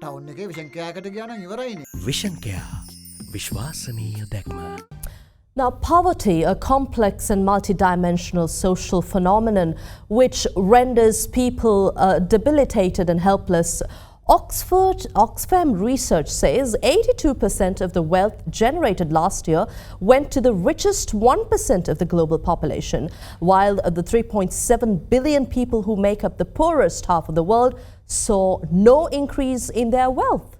Town එකේ vision කෑකට ගියා නම් ඉවරයිනේ. විෂන්කයා විශ්වාසනීය දැක්ම. Now, poverty, a complex and multidimensional social phenomenon which renders people debilitated and helpless. Oxfam research says 82% of the wealth generated last year went to the richest 1% of the global population, while the 3.7 billion people who make up the poorest half of the world saw no increase in their wealth.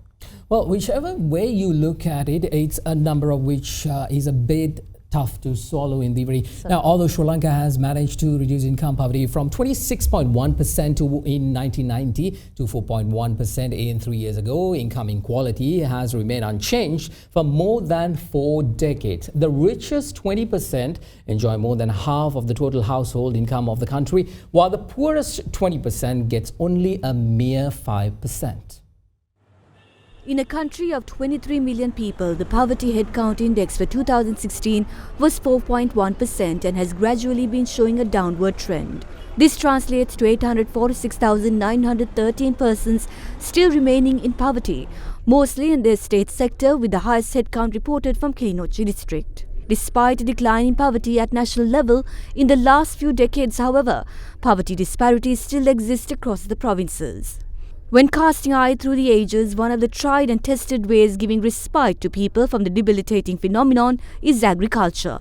Well, whichever way you look at it, it's a number of which is a bit tough to swallow in the very. Now, although Sri Lanka has managed to reduce income poverty from 26.1% in 1990 to 4.1% in 3 years ago, income inequality has remained unchanged for more than 4 decades. The richest 20% enjoy more than half of the total household income of the country, while the poorest 20% gets only a mere 5%. In a country of 23 million people, the poverty headcount index for 2016 was 4.1% and has gradually been showing a downward trend. This translates to 846,913 persons still remaining in poverty, mostly in the estate sector, with the highest headcount reported from Kilinochchi district. Despite a decline in poverty at national level in the last few decades, however, poverty disparities still exist across the provinces. When casting eye through the ages, one of the tried and tested ways giving respite to people from the debilitating phenomenon is agriculture.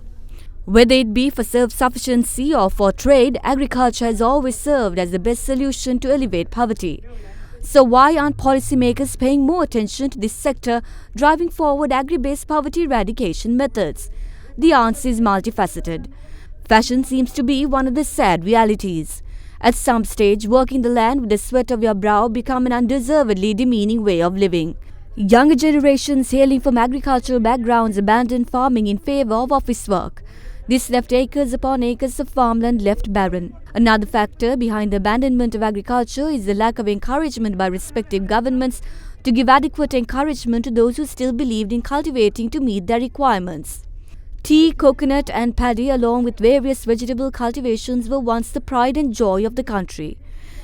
Whether it be for self-sufficiency or for trade, agriculture has always served as the best solution to alleviate poverty. So why aren't policymakers paying more attention to this sector, driving forward agri-based poverty eradication methods? The answer is multifaceted. Fashion seems to be one of the sad realities. At some stage, working the land with the sweat of your brow become an undeservedly demeaning way of living. Younger generations hailing from agricultural backgrounds abandoned farming in favor of office work. This left acres upon acres of farmland left barren. Another factor behind the abandonment of agriculture is the lack of encouragement by respective governments to give adequate encouragement to those who still believed in cultivating to meet their requirements. Tea, coconut and paddy along with various vegetable cultivations were once the pride and joy of the country.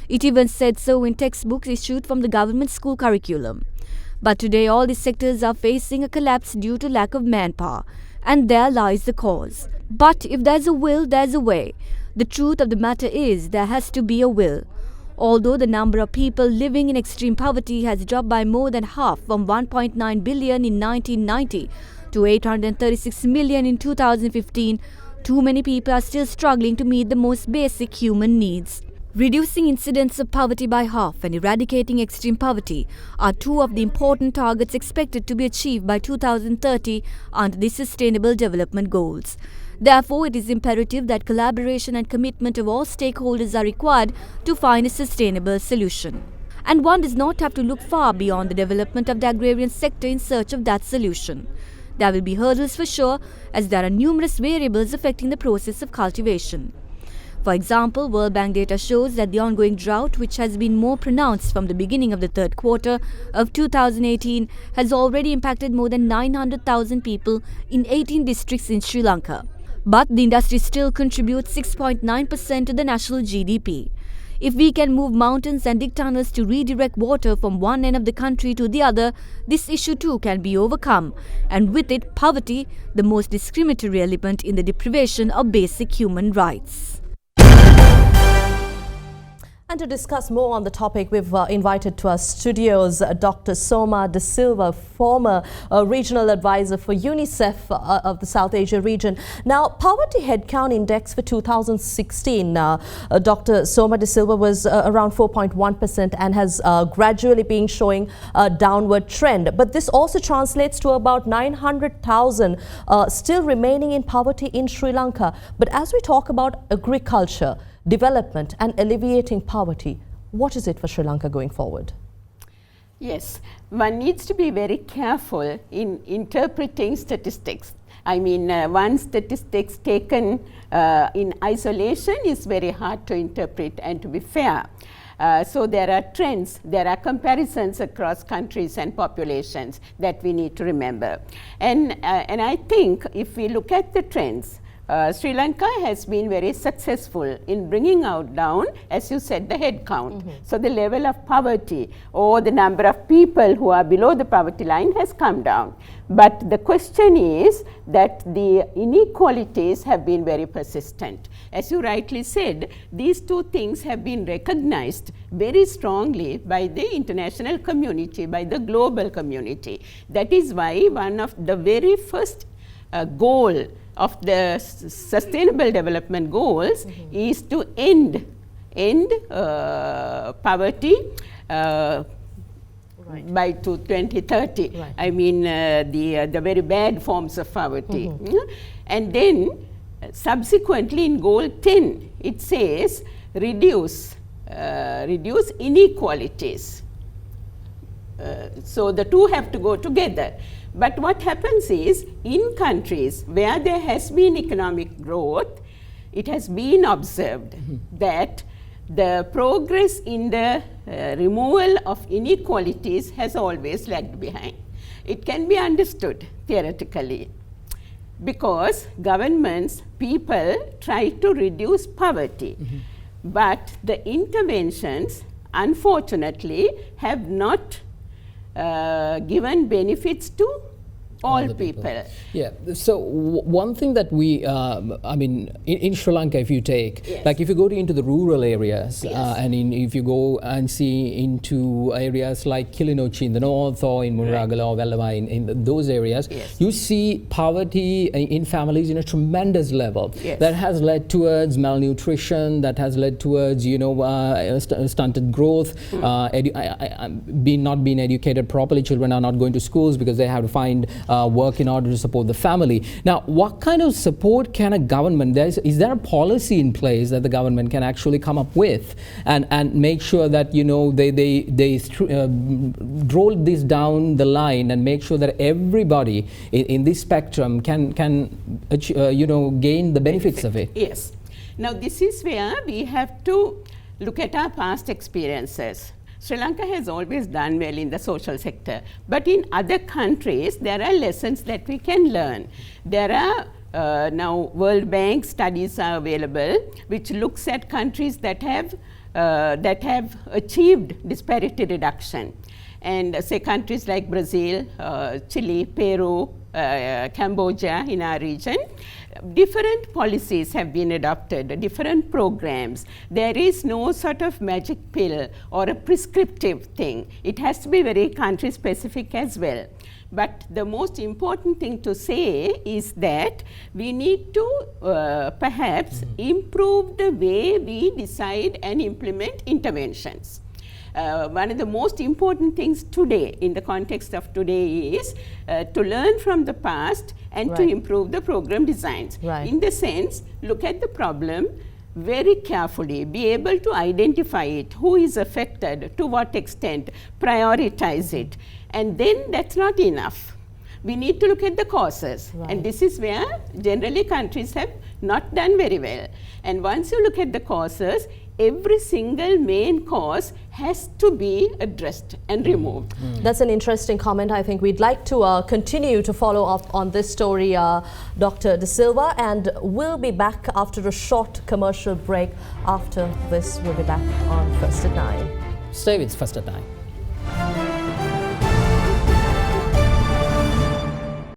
It even said so in textbooks issued from the government school curriculum. But today all these sectors are facing a collapse due to lack of manpower, and there lies the cause. But if there's a will, there's a way. The truth of the matter is there has to be a will. Although the number of people living in extreme poverty has dropped by more than half from 1.9 billion in 1990 to 836 million in 2015, too many people are still struggling to meet the most basic human needs. Reducing incidence of poverty by half and eradicating extreme poverty are two of the important targets expected to be achieved by 2030 under the Sustainable Development Goals. Therefore, it is imperative that collaboration and commitment of all stakeholders are required to find a sustainable solution. And one does not have to look far beyond the development of the agrarian sector in search of that solution. There will be hurdles for sure, as there are numerous variables affecting the process of cultivation. For example, World Bank data shows that the ongoing drought, which has been more pronounced from the beginning of the third quarter of 2018, has already impacted more than 900,000 people in 18 districts in Sri Lanka. But the industry still contributes 6.9% to the national GDP. If we can move mountains and dig tunnels to redirect water from one end of the country to the other, this issue too can be overcome, and with it, poverty, the most discriminatory element in the deprivation of basic human rights. And to discuss more on the topic, we've invited to our studios Dr. Soma De Silva, former regional advisor for UNICEF of the South Asia region. Now, poverty headcount index for 2016, Dr. Soma De Silva was around 4.1% and has gradually been showing a downward trend. But this also translates to about 900,000 still remaining in poverty in Sri Lanka. But as we talk about agriculture, development and alleviating poverty, what is it for Sri Lanka going forward? Yes, one needs to be very careful in interpreting statistics. I mean, one statistics taken in isolation is very hard to interpret and to be fair. So there are trends, there are comparisons across countries and populations that we need to remember. And I think if we look at the trends, Sri Lanka has been very successful in bringing down, as you said, the head count. So the level of poverty or the number of people who are below the poverty line has come down. But the question is that the inequalities have been very persistent. As you rightly said, these two things have been recognized very strongly by the international community, by the global community. That is why one of the very first goal of the Sustainable Development Goals is to end poverty by 2030. Right. I mean the very bad forms of poverty. And then subsequently in Goal 10 it says reduce inequalities. So the two have to go together. But what happens is, in countries where there has been economic growth, it has been observed that the progress in the removal of inequalities has always lagged behind. It can be understood theoretically, because governments, people try to reduce poverty, but the interventions unfortunately have not given benefits to all people. Yeah, so one thing that we, I mean, in Sri Lanka, if you take, Yes. like if you go into the rural areas, Yes. and if you go and see into areas like Kilinochi in the north or in Muragala or Vellavai in those areas, Yes. you see poverty in families in a tremendous level. Yes. That has led towards malnutrition, that has led towards, you know, stunted growth, not being educated properly. Children are not going to schools because they have to find work in order to support the family. Now, what kind of support can a government, is there a policy in place that the government can actually come up with and make sure that, you know, they roll this down the line and make sure that everybody in this spectrum can you know, gain the benefits of it? Yes. Now this is where we have to look at our past experiences. Sri Lanka has always done well in the social sector, but in other countries there are lessons that we can learn. There are now World Bank studies are available which looks at countries that have achieved disparity reduction, and say countries like Brazil, Chile, Peru, Cambodia in our region. Different policies have been adopted, different programs. There is no sort of magic pill or a prescriptive thing. It has to be very country specific as well. But the most important thing to say is that we need to perhaps improve the way we decide and implement interventions. One of the most important things today, in the context of today, is to learn from the past and to Right. improve the program designs. Right. In the sense, look at the problem very carefully, be able to identify it, who is affected, to what extent, prioritize it. And then that's not enough. We need to look at the causes. Right. And this is where generally countries have not done very well. And once you look at the causes, every single main cause has to be addressed and removed. That's an interesting comment. I think we'd like to continue to follow up on this story, Dr. De Silva, and we'll be back after a short commercial break. After this, we'll be back on First at 9. Stay with First at 9.